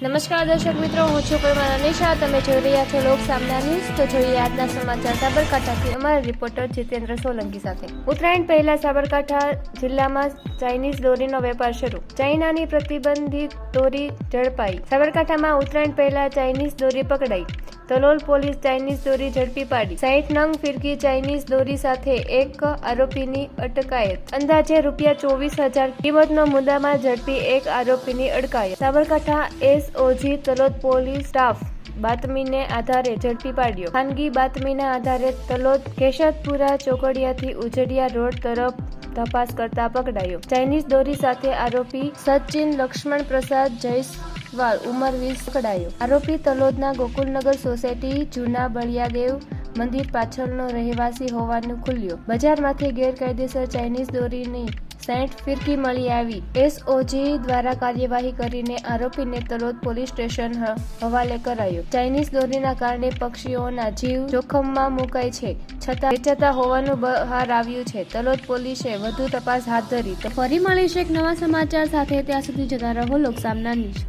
નમસ્કાર દર્શક મિત્રો, હું છું પરમાર અનિશા. તમે જોઈ રહ્યા છો લોક સામના ન્યૂઝ. તો જોઈએ આજના સમાચાર સાબરકાંઠાથી અમારા રિપોર્ટર જીતેન્દ્ર સોલંકી સાથે. ઉત્તરાયણ પહેલા સાબરકાંઠા જિલ્લામાં ચાઇનીઝ દોરીનો વેપાર શરૂ. ચાઇનાની પ્રતિબંધિત દોરી ઝડપાઈ. સાબરકાંઠામાં ઉત્તરાયણ પહેલા ચાઇનીઝ દોરી પકડાઈ. તલોલ પોલીસ ચાઇનીઝ દોરી ઝડપી પાડી. 60 નંગ ફિરકી ચાઇનીઝ દોરી સાથે એક આરોપીની અટકાયત. અંદાજે ₹24,000 કિંમતનો મુદ્દામાલ ઝડપી એક આરોપીની અટકાયત. Sabarkantha SOG Talod police staff બાતમીને આધારે ઝડપી પાડ્યો. ખાનગી બાતમીના આધારે તલોદ કેશદપુરા ચોકડિયાથી ઉજડિયા રોડ તરફ તપાસ કરતા પકડાયો. ચાઇનીઝ દોરી સાથે આરોપી સચિન લક્ષ્મણ પ્રસાદ જયસ્વાલ ઉંમર 20 પકડાયો. આરોપી તલોદના ગોકુલનગર સોસાયટી જૂના બળિયાદેવ મંદિર પાછળનો રહેવાસી હોવાનું ખુલ્યું. બજારમાંથી ગેરકાયદેસર ચાઇનીઝ દોરીની 60 ફિરકી મળી આવી. એસઓજી દ્વારા કાર્યવાહી કરીને આરોપીને તલોદ પોલીસ સ્ટેશન હવાલે કરાયો. ચાઇનીઝ દોરીના કારણે પક્ષીઓના જીવ જોખમમાં મુકાય છે, છતાં વેચાતા હોવાનું બહાર આવ્યું છે. તલોદ પોલીસે વધુ તપાસ હાથ ધરી. ફરી મળીશું એક નવા સમાચાર સાથે. ત્યાં સુધી જતા રહો લોક સામના ન્યૂઝ.